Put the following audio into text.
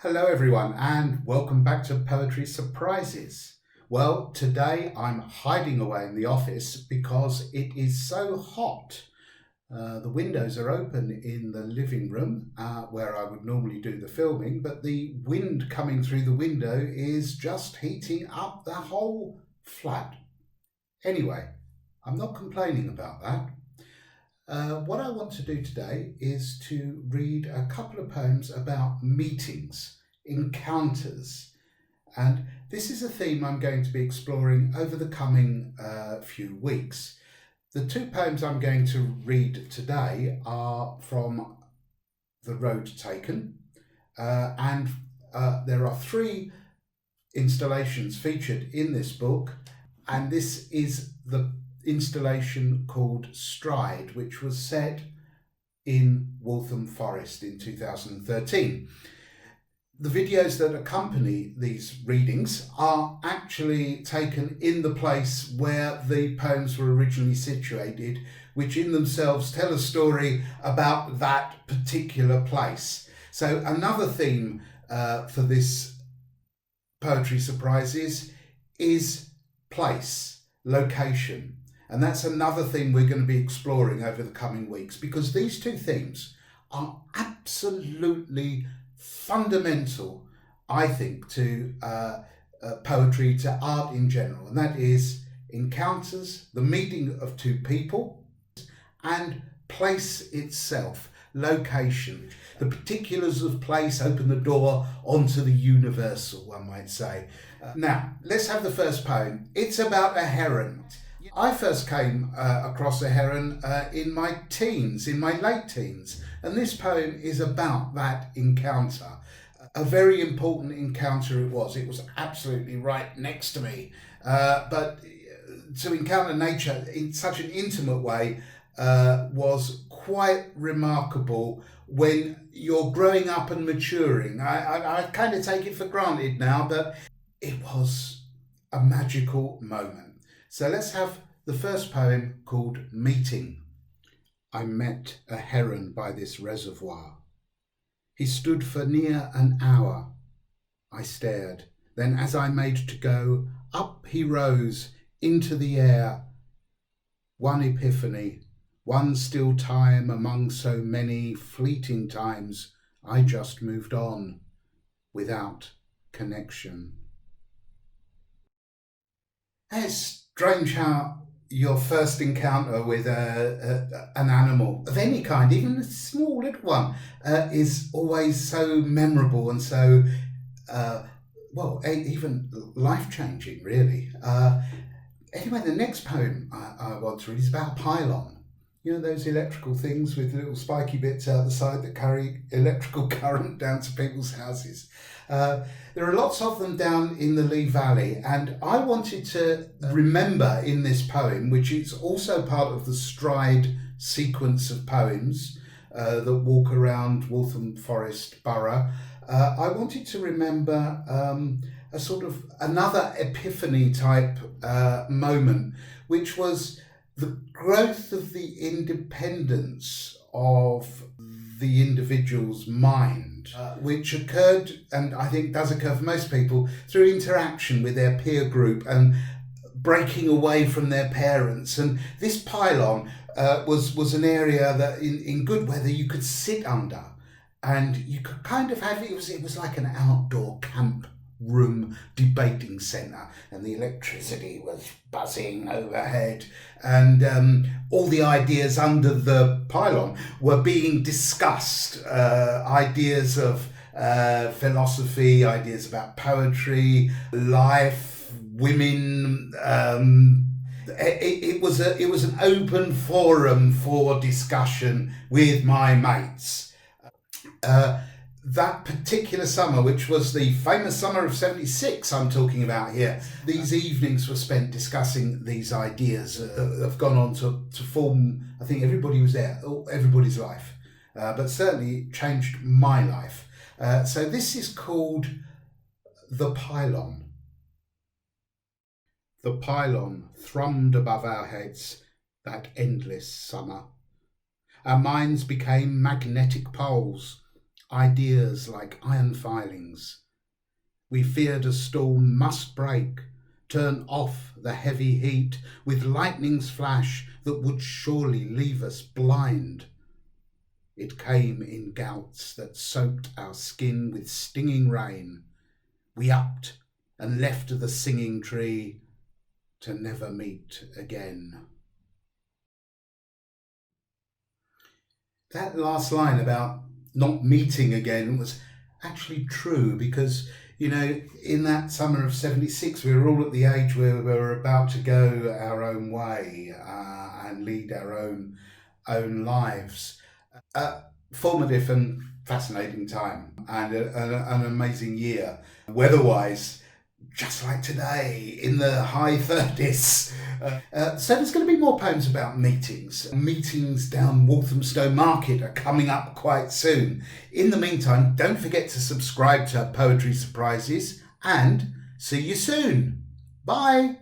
Hello everyone and welcome back to Poetry Surprises. Well, today I'm hiding away in the office because it is so hot. The windows are open in the living room where I would normally do the filming, but the wind coming through the window is just heating up the whole flat. Anyway, I'm not complaining about that. What I want to do today is to read a couple of poems about meetings, encounters, and this is a theme I'm going to be exploring over the coming few weeks. The two poems I'm going to read today are from the road taken, and there are three installations featured in this book, and this is the installation called Stride, which was set in Waltham Forest in 2013. The videos that accompany these readings are actually taken in the place where the poems were originally situated, which in themselves tell a story about that particular place. So another theme for this Poetry Surprises is place, location. And that's another thing we're going to be exploring over the coming weeks, because these two themes are absolutely fundamental, I think, to poetry, to art in general. And that is encounters, the meeting of two people, and place itself, location. The particulars of place open the door onto the universal, one might say. Now, let's have the first poem. It's about a heron. I first came across a heron in my teens, in my late teens, and this poem is about that encounter. A very important encounter it was. It was absolutely right next to me. But to encounter nature in such an intimate way was quite remarkable when you're growing up and maturing. I kind of take it for granted now, but it was a magical moment. So let's have the first poem called Meeting. I met a heron by this reservoir. He stood for near an hour. I stared. Then as I made to go, up he rose into the air. One epiphany, one still time among so many fleeting times, I just moved on without connection. It's strange how your first encounter with an animal of any kind, even a small little one, is always so memorable and so, even life-changing, really. Anyway, the next poem I want to read is about Pylon. You know, those electrical things with little spiky bits out the side that carry electrical current down to people's houses. There are lots of them down in the Lee Valley, and I wanted to remember in this poem, which is also part of the Stride sequence of poems that walk around Waltham Forest Borough, I wanted to remember a sort of another epiphany type moment, which was the growth of the independence of the individual's mind, which occurred, and I think does occur for most people, through interaction with their peer group and breaking away from their parents. And this pylon was an area that in good weather you could sit under, and you could kind of have, it was like an outdoor camp room debating centre, and the electricity was buzzing overhead, and all the ideas under the pylon were being discussed, ideas of philosophy, ideas about poetry, life, women. It was an open forum for discussion with my mates. That particular summer, which was the famous summer of 76 I'm talking about here, these evenings were spent discussing these ideas that have gone on to form, I think everybody was there, everybody's life, but certainly changed my life. So this is called The Pylon. The pylon thrummed above our heads that endless summer. Our minds became magnetic poles. ideas like iron filings. We feared a storm must break, turn off the heavy heat with lightning's flash that would surely leave us blind. It came in gouts that soaked our skin with stinging rain. We upped and left the singing tree to never meet again. That last line about not meeting again was actually true because, in that summer of 76, we were all at the age where we were about to go our own way and lead our own lives. Formative and fascinating time and an amazing year. Weather-wise, just like today, in the high 30s. So there's going to be more poems about meetings. Meetings down Walthamstow Market are coming up quite soon. In the meantime, don't forget to subscribe to Poetry Surprises and see you soon. Bye.